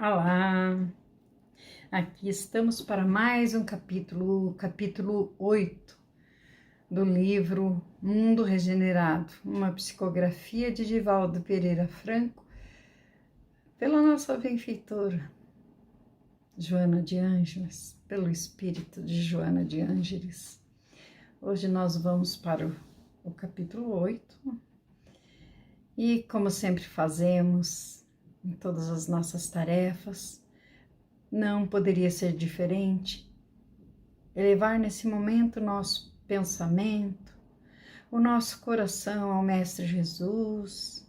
Olá! Aqui estamos para mais um capítulo 8 do livro Mundo Regenerado, uma psicografia de Divaldo Pereira Franco, pela nossa benfeitora Joana de Ângeles, pelo espírito de Joana de Ângeles. Hoje nós vamos para o capítulo 8 e, como sempre fazemos em todas as nossas tarefas, não poderia ser diferente. Elevar nesse momento o nosso pensamento, o nosso coração ao Mestre Jesus,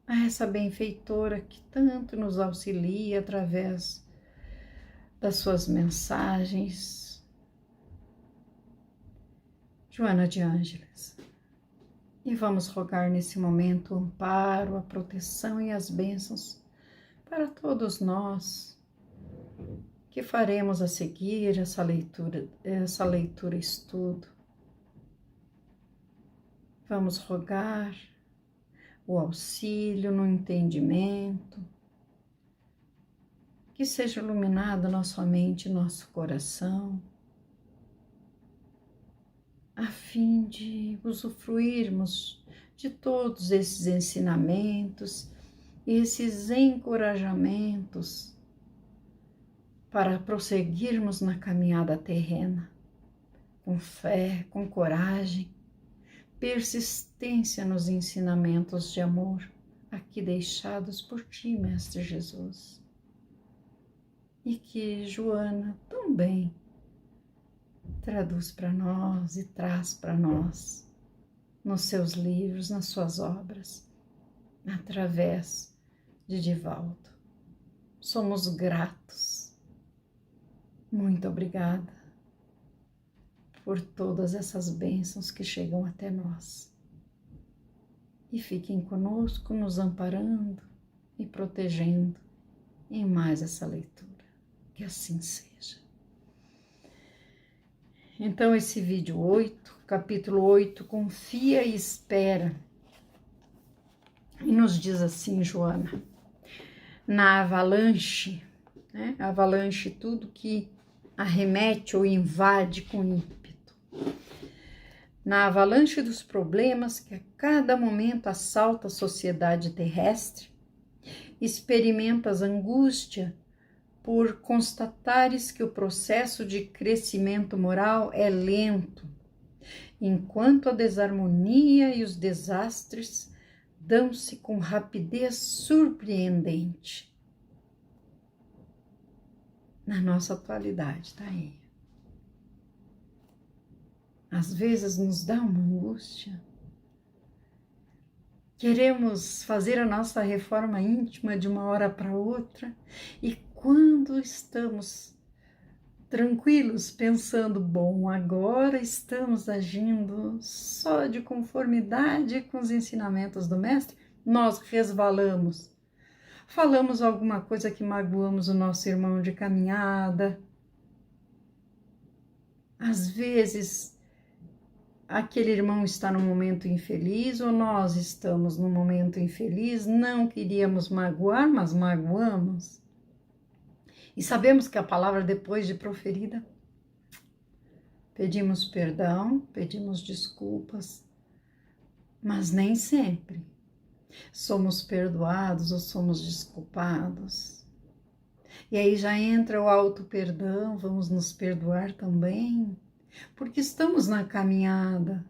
a essa benfeitora que tanto nos auxilia através das suas mensagens, Joana de Ângeles. E vamos rogar nesse momento o amparo, a proteção e as bênçãos para todos nós que faremos a seguir essa leitura estudo. Vamos rogar o auxílio no entendimento, que seja iluminado nossa mente e nosso coração, a fim de usufruirmos de todos esses ensinamentos, esses encorajamentos para prosseguirmos na caminhada terrena, com fé, com coragem, persistência nos ensinamentos de amor aqui deixados por ti, Mestre Jesus. E que Joana também traduz para nós e traz para nós nos seus livros, nas suas obras, através de Divaldo. Somos gratos. Muito obrigada por todas essas bênçãos que chegam até nós. E fiquem conosco, nos amparando e protegendo em mais essa leitura. Que assim seja. Então, esse vídeo 8, capítulo 8, confia e espera. E nos diz assim, Joana, na avalanche, né? Avalanche, tudo que arremete ou invade com ímpeto. Na avalanche dos problemas que a cada momento assalta a sociedade terrestre, experimentas angústia por constatares que o processo de crescimento moral é lento, enquanto a desarmonia e os desastres dão-se com rapidez surpreendente. Na nossa atualidade, tá aí. Às vezes nos dá uma angústia. Queremos fazer a nossa reforma íntima de uma hora para outra e quando estamos tranquilos, pensando, bom, agora estamos agindo só de conformidade com os ensinamentos do Mestre, nós resvalamos. Falamos alguma coisa que magoamos o nosso irmão de caminhada. Às vezes, aquele irmão está num momento infeliz ou nós estamos num momento infeliz, não queríamos magoar, mas magoamos. E sabemos que a palavra depois de proferida, pedimos perdão, pedimos desculpas, mas nem sempre somos perdoados ou somos desculpados. E aí já entra o auto-perdão, vamos nos perdoar também, porque estamos na caminhada.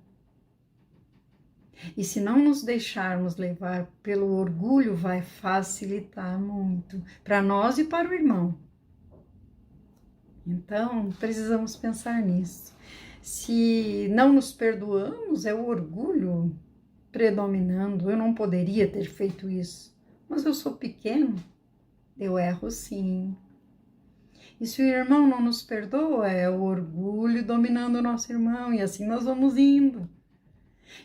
E se não nos deixarmos levar pelo orgulho, vai facilitar muito para nós e para o irmão. Então, precisamos pensar nisso. Se não nos perdoamos, é o orgulho predominando. Eu não poderia ter feito isso, mas eu sou pequeno, eu erro sim. E se o irmão não nos perdoa, é o orgulho dominando o nosso irmão, e assim nós vamos indo.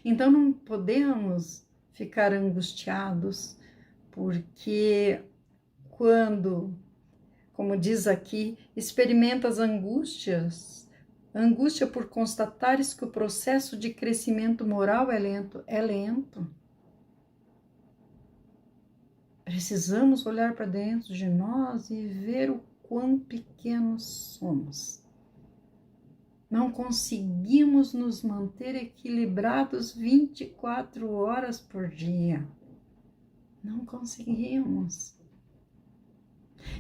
Então, não podemos ficar angustiados, porque quando, como diz aqui, experimenta as angústia por constatares que o processo de crescimento moral é lento. Precisamos olhar para dentro de nós e ver o quão pequenos somos. Não conseguimos nos manter equilibrados 24 horas por dia. Não conseguimos.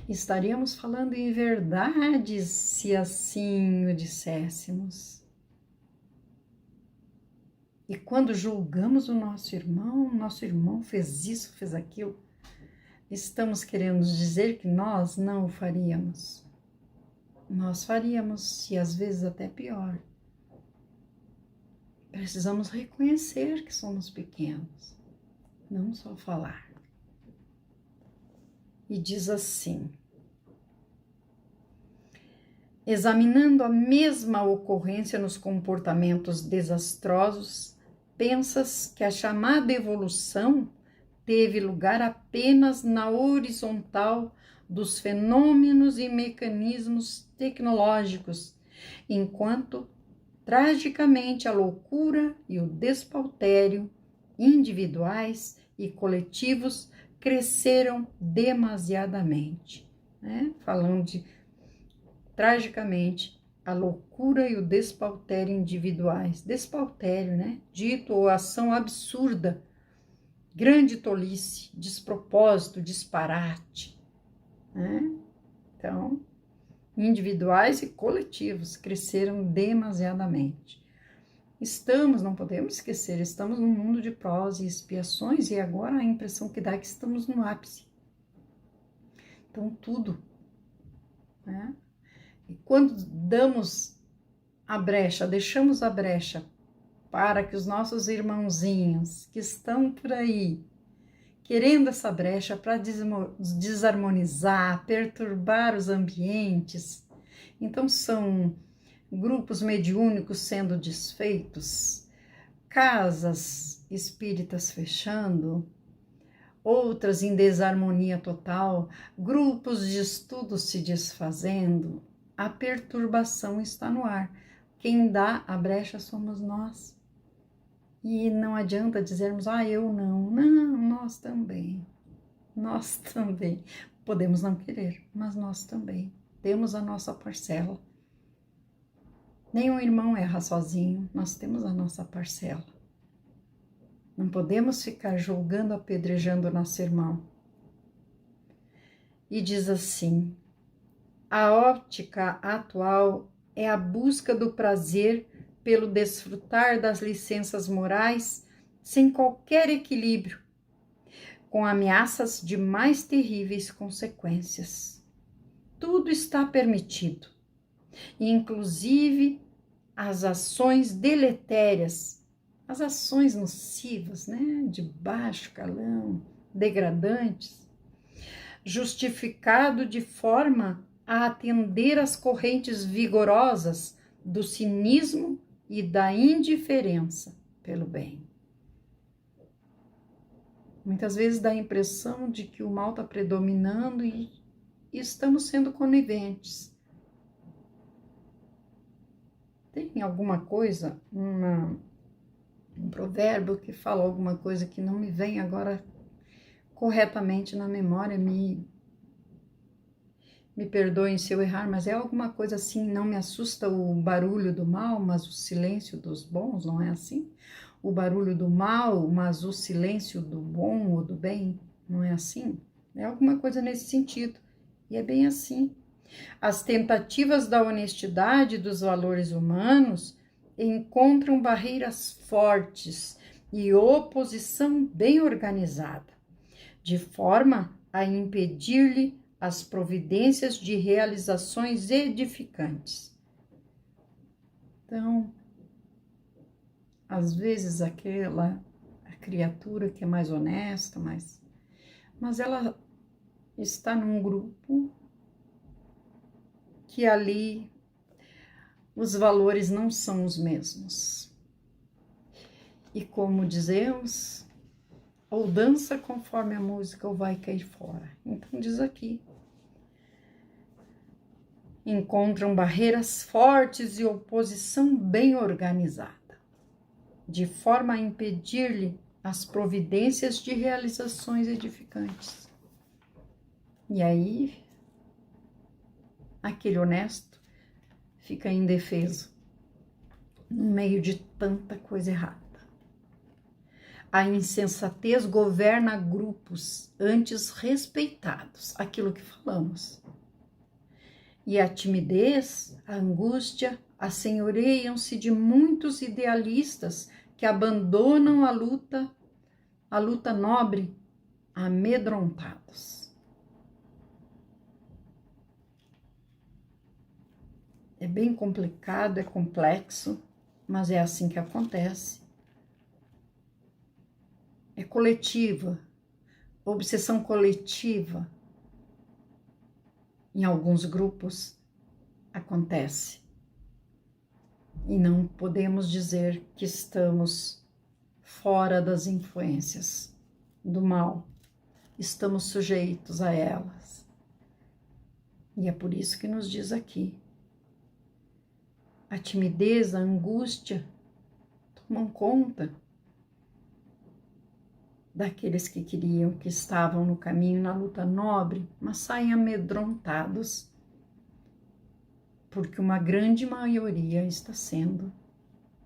Estaríamos falando em verdades se assim o disséssemos. E quando julgamos o nosso irmão fez isso, fez aquilo, estamos querendo dizer que nós não o faríamos. Nós faríamos, e às vezes até pior. Precisamos reconhecer que somos pequenos, não só falar. E diz assim: examinando a mesma ocorrência nos comportamentos desastrosos, pensas que a chamada evolução teve lugar apenas na horizontal dos fenômenos e mecanismos tecnológicos, enquanto, tragicamente, a loucura e o despautério, individuais e coletivos, cresceram demasiadamente. Falando de, tragicamente, a loucura e o despautério individuais. Despautério, dito ou ação absurda, grande tolice, despropósito, disparate. Então, individuais e coletivos cresceram demasiadamente. Não podemos esquecer, estamos num mundo de provas e expiações e agora a impressão que dá é que estamos no ápice. Então, tudo. E quando deixamos a brecha para que os nossos irmãozinhos que estão por aí, querendo essa brecha para desarmonizar, perturbar os ambientes. Então, são grupos mediúnicos sendo desfeitos, casas espíritas fechando, outras em desarmonia total, grupos de estudo se desfazendo. A perturbação está no ar. Quem dá a brecha somos nós. E não adianta dizermos, eu não. Não, nós também. Nós também. Podemos não querer, mas nós também. Temos a nossa parcela. Nenhum irmão erra sozinho, nós temos a nossa parcela. Não podemos ficar julgando, apedrejando o nosso irmão. E diz assim: a ótica atual é a busca do prazer pelo desfrutar das licenças morais sem qualquer equilíbrio, com ameaças de mais terríveis consequências. Tudo está permitido, inclusive as ações deletérias, as ações nocivas, de baixo calão, degradantes, justificado de forma a atender às correntes vigorosas do cinismo e da indiferença pelo bem. Muitas vezes dá a impressão de que o mal está predominando e estamos sendo coniventes. Tem alguma coisa, um provérbio que fala alguma coisa que não me vem agora corretamente na memória, me perdoem se eu errar, mas é alguma coisa assim: não me assusta o barulho do mal, mas o silêncio dos bons, não é assim? O barulho do mal, mas o silêncio do bom ou do bem, não é assim? É alguma coisa nesse sentido, e é bem assim. As tentativas da honestidade dos valores humanos encontram barreiras fortes e oposição bem organizada, de forma a impedir-lhe as providências de realizações edificantes. Então, às vezes a criatura que é mais honesta, mas ela está num grupo que ali os valores não são os mesmos. E como dizemos, ou dança conforme a música ou vai cair fora. Então diz aqui: encontram barreiras fortes e oposição bem organizada, de forma a impedir-lhe as providências de realizações edificantes. E aí, aquele honesto fica indefeso no meio de tanta coisa errada. A insensatez governa grupos antes respeitados, aquilo que falamos. E a timidez, a angústia, assenhoreiam-se de muitos idealistas que abandonam a luta nobre, amedrontados. É bem complicado, é complexo, mas é assim que acontece. É coletiva, obsessão coletiva. Em alguns grupos acontece. E não podemos dizer que estamos fora das influências do mal. Estamos sujeitos a elas. E é por isso que nos diz aqui. A timidez, a angústia tomam conta daqueles que estavam no caminho, na luta nobre, mas saem amedrontados, porque uma grande maioria está sendo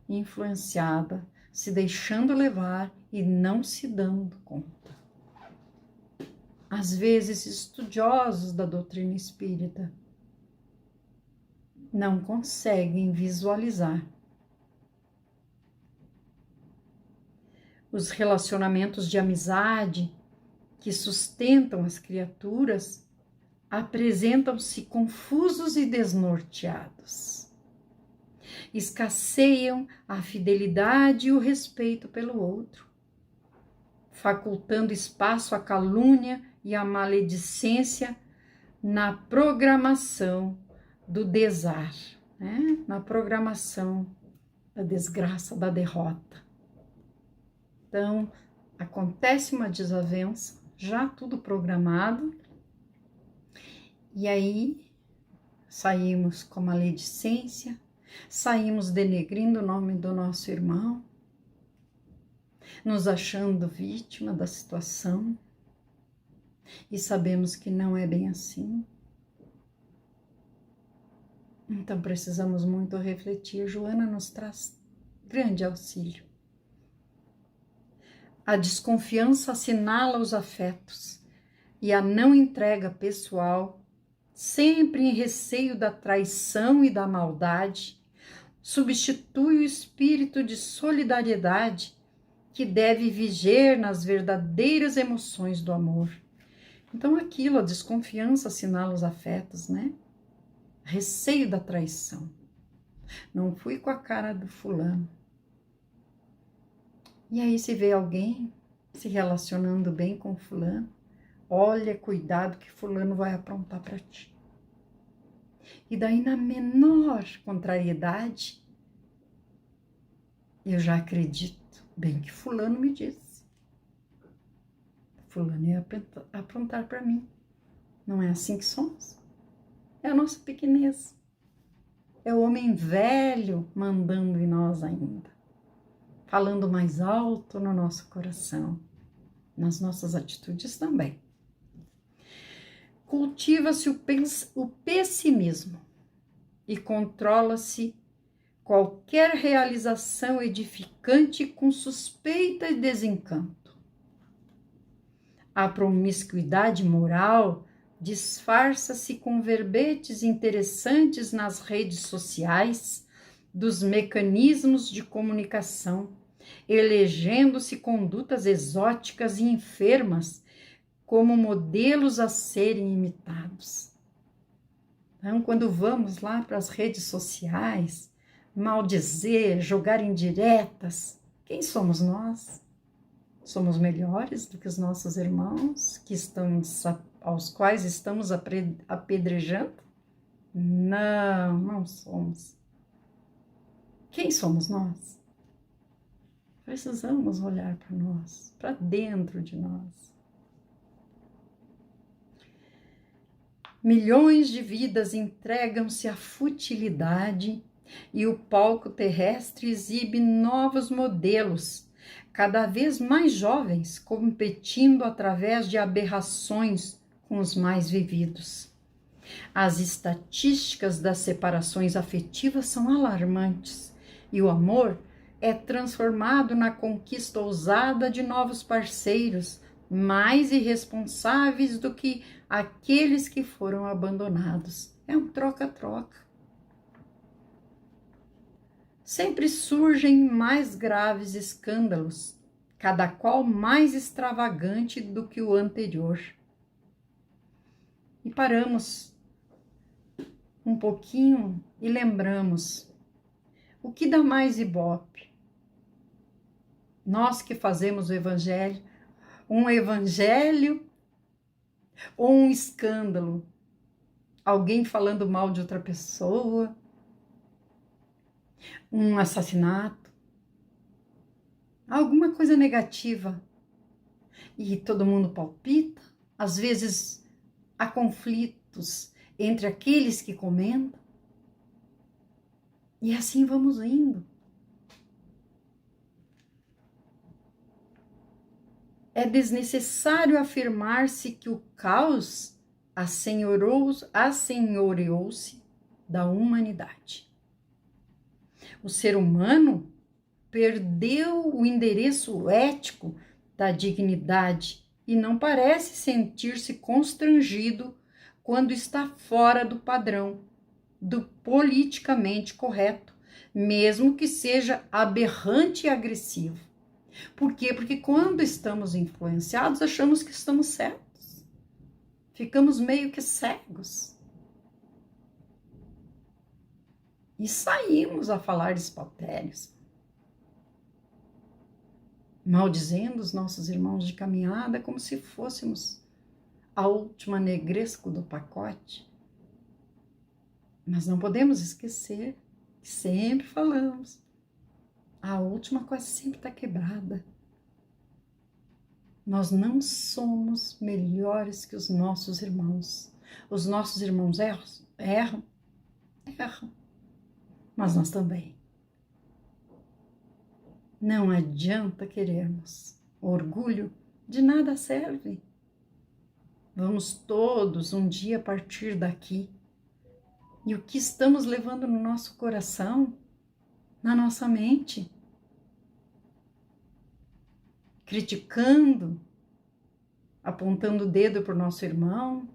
influenciada, se deixando levar e não se dando conta. Às vezes, estudiosos da doutrina espírita não conseguem visualizar os relacionamentos de amizade que sustentam as criaturas apresentam-se confusos e desnorteados. Escasseiam a fidelidade e o respeito pelo outro, facultando espaço à calúnia e à maledicência na programação do desar, né? Na programação da desgraça, da derrota. Então, acontece uma desavença, já tudo programado, e aí saímos com maledicência, saímos denegrindo o nome do nosso irmão, nos achando vítima da situação, e sabemos que não é bem assim. Então precisamos muito refletir. Joana nos traz grande auxílio. A desconfiança assinala os afetos e a não entrega pessoal, sempre em receio da traição e da maldade, substitui o espírito de solidariedade que deve viger nas verdadeiras emoções do amor. Então aquilo, a desconfiança assinala os afetos, né? Receio da traição. Não fui com a cara do fulano. E aí se vê alguém se relacionando bem com fulano, olha, cuidado que fulano vai aprontar para ti. E daí na menor contrariedade, eu já acredito, bem que fulano me disse. Fulano ia aprontar para mim. Não é assim que somos? É a nossa pequenez. É o homem velho mandando em nós ainda. Falando mais alto no nosso coração, nas nossas atitudes também. Cultiva-se o pessimismo e controla-se qualquer realização edificante com suspeita e desencanto. A promiscuidade moral disfarça-se com verbetes interessantes nas redes sociais dos mecanismos de comunicação, elegendo-se condutas exóticas e enfermas como modelos a serem imitados. Então, quando vamos lá para as redes sociais, maldizer, jogar indiretas, quem somos nós? Somos melhores do que os nossos irmãos aos quais estamos apedrejando? Não, não somos. Quem somos nós? Precisamos olhar para nós, para dentro de nós. Milhões de vidas entregam-se à futilidade e o palco terrestre exibe novos modelos, cada vez mais jovens, competindo através de aberrações com os mais vividos. As estatísticas das separações afetivas são alarmantes e o amor é transformado na conquista ousada de novos parceiros, mais irresponsáveis do que aqueles que foram abandonados. É um troca-troca. Sempre surgem mais graves escândalos, cada qual mais extravagante do que o anterior. E paramos um pouquinho e lembramos: o que dá mais ibope? Nós que fazemos o evangelho ou um escândalo? Alguém falando mal de outra pessoa? Um assassinato? Alguma coisa negativa? E todo mundo palpita? Às vezes há conflitos entre aqueles que comentam. E assim vamos indo. É desnecessário afirmar-se que o caos assenhoreou-se da humanidade. O ser humano perdeu o endereço ético da dignidade e não parece sentir-se constrangido quando está fora do padrão do politicamente correto, mesmo que seja aberrante e agressivo. Por quê? Porque quando estamos influenciados, achamos que estamos certos. Ficamos meio que cegos. E saímos a falar despotérios, maldizendo os nossos irmãos de caminhada como se fôssemos a última negresco do pacote. Mas não podemos esquecer que sempre falamos: a última quase sempre está quebrada. Nós não somos melhores que os nossos irmãos. Os nossos irmãos erram, mas nós também. Não adianta querermos. O orgulho de nada serve. Vamos todos um dia partir daqui. E o que estamos levando no nosso coração, na nossa mente? Criticando, apontando o dedo para o nosso irmão,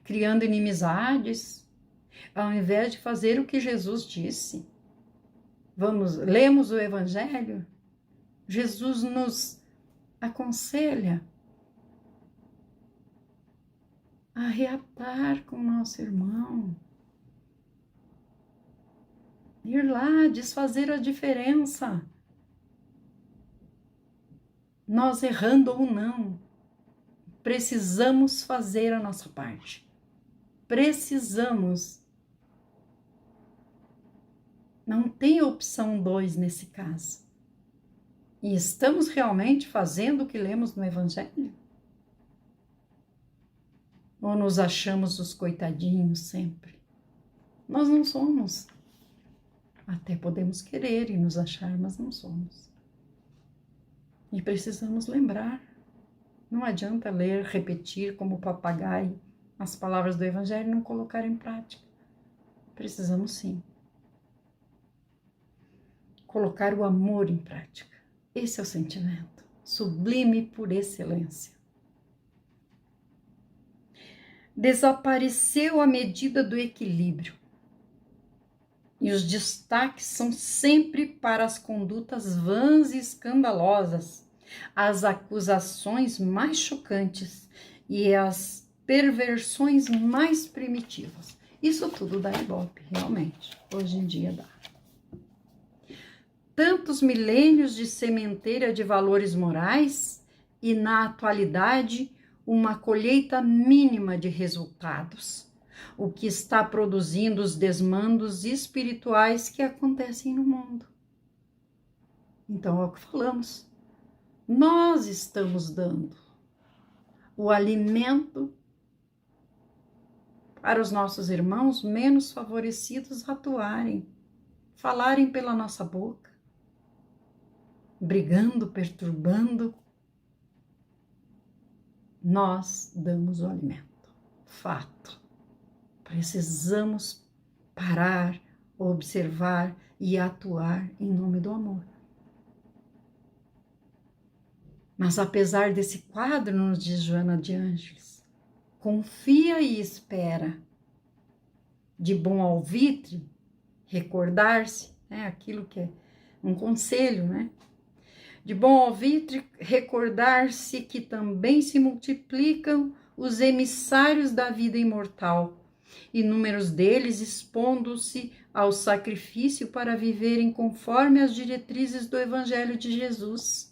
criando inimizades, ao invés de fazer o que Jesus disse. Lemos o Evangelho, Jesus nos aconselha a reatar com o nosso irmão, ir lá, desfazer a diferença. Nós errando ou não, precisamos fazer a nossa parte. Precisamos. Não tem opção 2 nesse caso. E estamos realmente fazendo o que lemos no Evangelho? Ou nos achamos os coitadinhos sempre? Nós não somos. Até podemos querer e nos achar, mas não somos. E precisamos lembrar. Não adianta ler, repetir como papagaio as palavras do Evangelho e não colocar em prática. Precisamos sim colocar o amor em prática. Esse é o sentimento sublime por excelência. Desapareceu a medida do equilíbrio. E os destaques são sempre para as condutas vãs e escandalosas, as acusações mais chocantes e as perversões mais primitivas. Isso tudo dá ibope, realmente. Hoje em dia dá. Tantos milênios de sementeira de valores morais e, na atualidade, uma colheita mínima de resultados, o que está produzindo os desmandos espirituais que acontecem no mundo. Então, é o que falamos. Nós estamos dando o alimento para os nossos irmãos menos favorecidos atuarem, falarem pela nossa boca, brigando, perturbando, nós damos o alimento. Fato. Precisamos parar, observar e atuar em nome do amor. Mas apesar desse quadro, nos diz Joana de Ângeles, confia e espera. De bom alvitre, recordar-se, aquilo que é um conselho, De bom alvitre, recordar-se que também se multiplicam os emissários da vida imortal, inúmeros deles expondo-se ao sacrifício para viverem conforme as diretrizes do Evangelho de Jesus.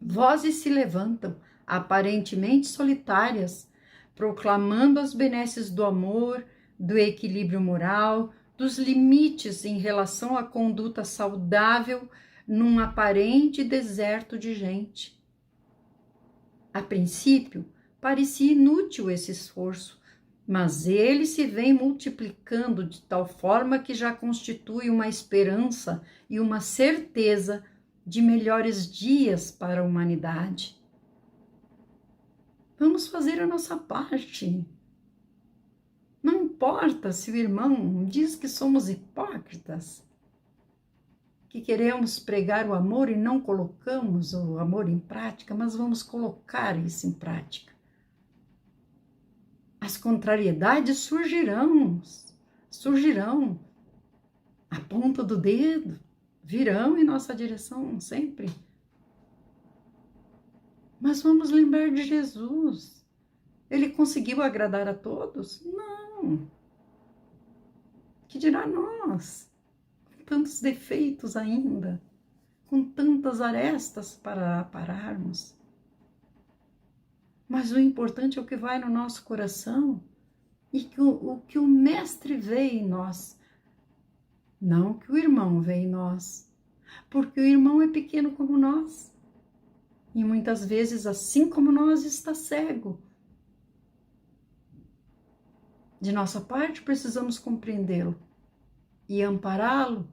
Vozes se levantam, aparentemente solitárias, proclamando as benesses do amor, do equilíbrio moral, dos limites em relação à conduta saudável num aparente deserto de gente. A princípio, parecia inútil esse esforço, mas ele se vem multiplicando de tal forma que já constitui uma esperança e uma certeza de melhores dias para a humanidade. Vamos fazer a nossa parte. Não importa se o irmão diz que somos hipócritas, que queremos pregar o amor e não colocamos o amor em prática, mas vamos colocar isso em prática. As contrariedades surgirão, a ponta do dedo, virão em nossa direção sempre. Mas vamos lembrar de Jesus. Ele conseguiu agradar a todos? Não. Que dirá nós, com tantos defeitos ainda, com tantas arestas para apararmos. Mas o importante é o que vai no nosso coração e o que o Mestre vê em nós, não o que o irmão vê em nós, porque o irmão é pequeno como nós e muitas vezes, assim como nós, está cego. De nossa parte, precisamos compreendê-lo e ampará-lo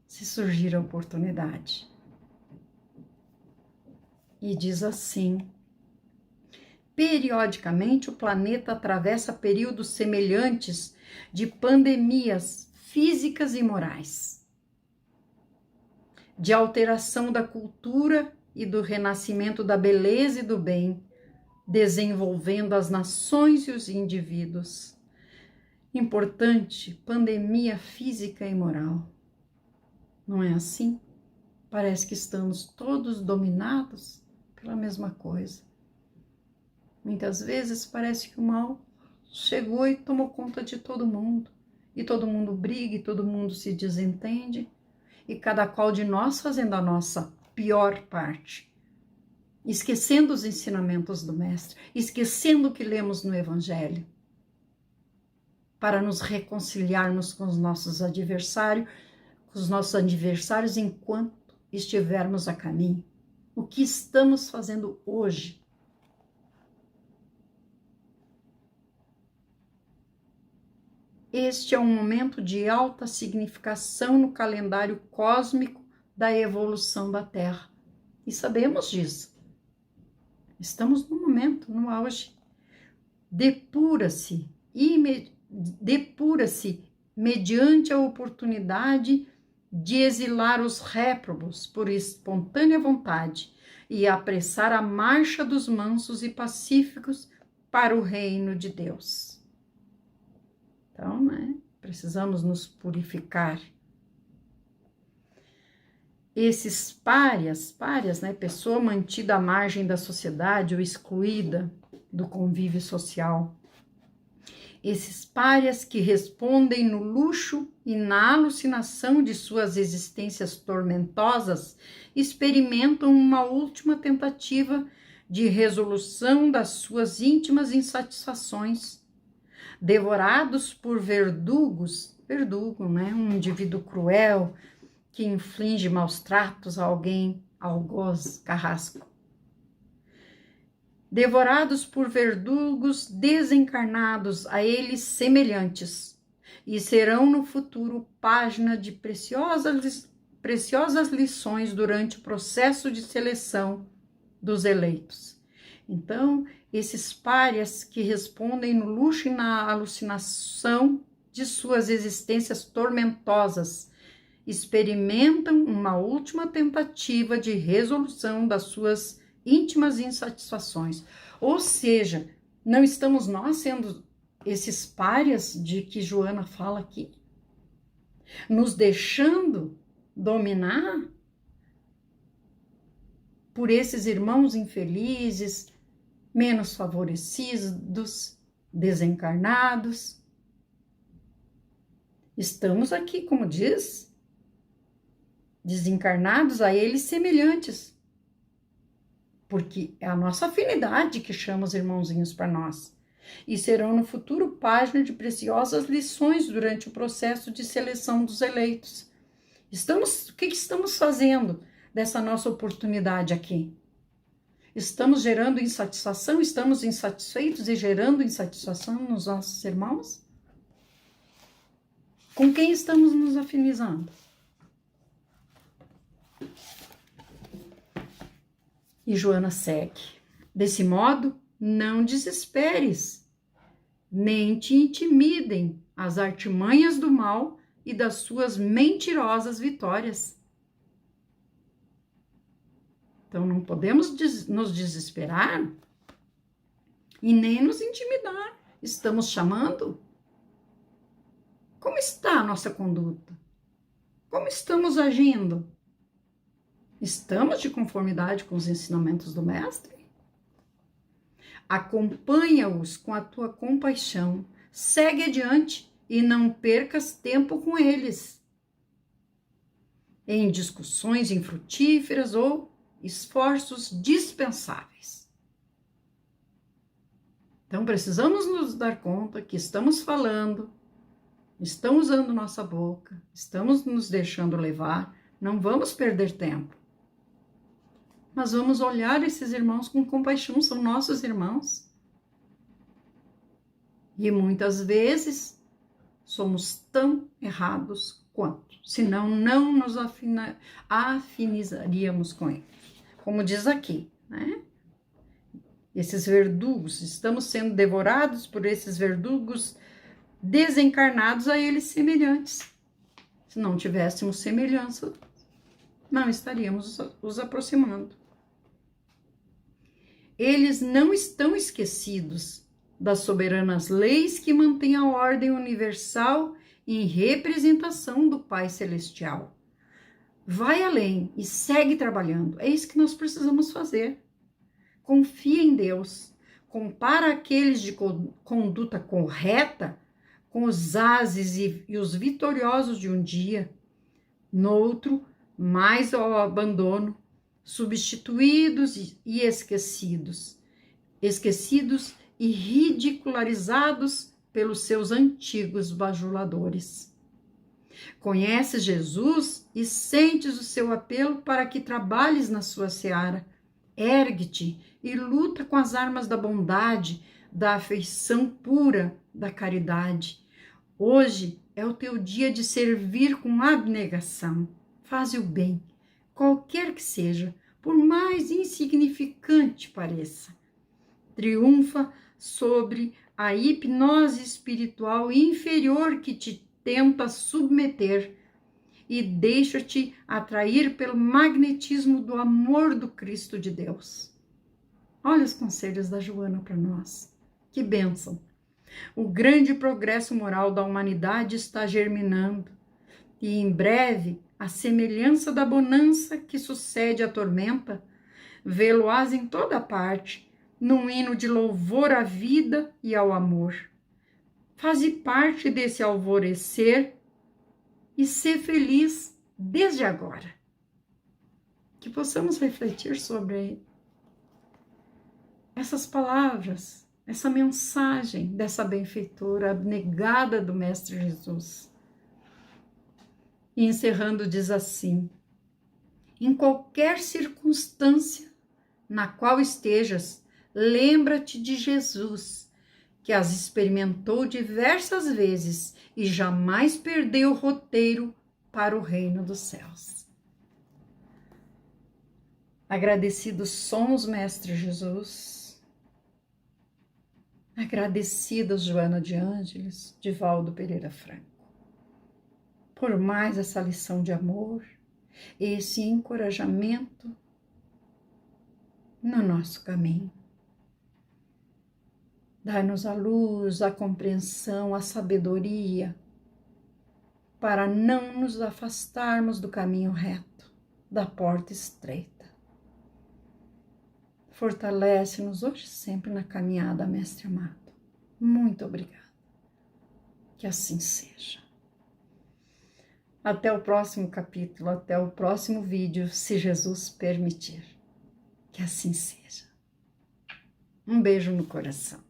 se surgir a oportunidade. E diz assim: periodicamente o planeta atravessa períodos semelhantes de pandemias físicas e morais, de alteração da cultura e do renascimento da beleza e do bem, desenvolvendo as nações e os indivíduos. Importante, pandemia física e moral. Não é assim? Parece que estamos todos dominados pela mesma coisa. Muitas vezes parece que o mal chegou e tomou conta de todo mundo. E todo mundo briga, e todo mundo se desentende. E cada qual de nós fazendo a nossa pior parte. Esquecendo os ensinamentos do Mestre. Esquecendo o que lemos no Evangelho. Para nos reconciliarmos com os nossos adversários enquanto estivermos a caminho. O que estamos fazendo hoje? Este é um momento de alta significação no calendário cósmico da evolução da Terra. E sabemos disso. Estamos no momento, no auge. Depura-se mediante a oportunidade de exilar os réprobos por espontânea vontade e apressar a marcha dos mansos e pacíficos para o reino de Deus. Então, precisamos nos purificar. Esses párias, pessoa mantida à margem da sociedade ou excluída do convívio social. Esses párias que respondem no luxo e na alucinação de suas existências tormentosas, experimentam uma última tentativa de resolução das suas íntimas insatisfações. Devorados por verdugo, um indivíduo cruel que inflige maus tratos a alguém, algoz, carrasco. Devorados por verdugos desencarnados a eles semelhantes, e serão no futuro página de preciosas lições durante o processo de seleção dos eleitos. Então, esses párias que respondem no luxo e na alucinação de suas existências tormentosas, experimentam uma última tentativa de resolução das suas íntimas insatisfações. Ou seja, não estamos nós sendo esses párias de que Joana fala aqui, nos deixando dominar por esses irmãos infelizes, menos favorecidos, desencarnados. Estamos aqui, como diz, desencarnados a eles semelhantes, porque é a nossa afinidade que chama os irmãozinhos para nós, e serão no futuro página de preciosas lições durante o processo de seleção dos eleitos. O que estamos fazendo dessa nossa oportunidade aqui? Estamos gerando insatisfação? Estamos insatisfeitos e gerando insatisfação nos nossos irmãos? Com quem estamos nos afinizando? E Joana segue. Desse modo, não desesperes, nem te intimidem as artimanhas do mal e das suas mentirosas vitórias. Então, não podemos nos desesperar e nem nos intimidar. Estamos chamando? Como está a nossa conduta? Como estamos agindo? Estamos de conformidade com os ensinamentos do Mestre? Acompanha-os com a tua compaixão, segue adiante e não percas tempo com eles, em discussões infrutíferas ou esforços dispensáveis. Então, precisamos nos dar conta que estamos falando, estamos usando nossa boca, estamos nos deixando levar, não vamos perder tempo. Mas vamos olhar esses irmãos com compaixão, são nossos irmãos. E muitas vezes somos tão errados quanto, senão não nos afinizaríamos com eles. Como diz aqui, né? Esses verdugos, estamos sendo devorados por esses verdugos desencarnados a eles semelhantes. Se não tivéssemos semelhança, não estaríamos os aproximando. Eles não estão esquecidos das soberanas leis que mantêm a ordem universal em representação do Pai Celestial. Vai além e segue trabalhando. É isso que nós precisamos fazer. Confia em Deus. Compara aqueles de conduta correta com os ases e os vitoriosos de um dia. Noutro, mais ao abandono, substituídos e esquecidos e ridicularizados pelos seus antigos bajuladores. Conheces Jesus e sentes o seu apelo para que trabalhes na sua seara. Ergue-te e luta com as armas da bondade, da afeição pura, da caridade. Hoje é o teu dia de servir com abnegação. Faze o bem, qualquer que seja, por mais insignificante pareça. Triunfa sobre a hipnose espiritual inferior que te tenta submeter e deixa-te atrair pelo magnetismo do amor do Cristo de Deus. Olha os conselhos da Joana para nós. Que bênção! O grande progresso moral da humanidade está germinando e em breve a semelhança da bonança que sucede à tormenta, vê-lo-ás em toda parte, num hino de louvor à vida e ao amor. Faze parte desse alvorecer e ser feliz desde agora. Que possamos refletir sobre essas palavras, essa mensagem dessa benfeitora abnegada do Mestre Jesus. E encerrando, diz assim: em qualquer circunstância na qual estejas, lembra-te de Jesus, que as experimentou diversas vezes e jamais perdeu o roteiro para o reino dos céus. Agradecidos somos, Mestre Jesus. Agradecidos, Joana de Ângeles, Divaldo Pereira Franco, por mais essa lição de amor, esse encorajamento no nosso caminho. Dai-nos a luz, a compreensão, a sabedoria, para não nos afastarmos do caminho reto, da porta estreita. Fortalece-nos hoje e sempre na caminhada, Mestre amado. Muito obrigada. Que assim seja. Até o próximo capítulo, até o próximo vídeo, se Jesus permitir. Que assim seja. Um beijo no coração.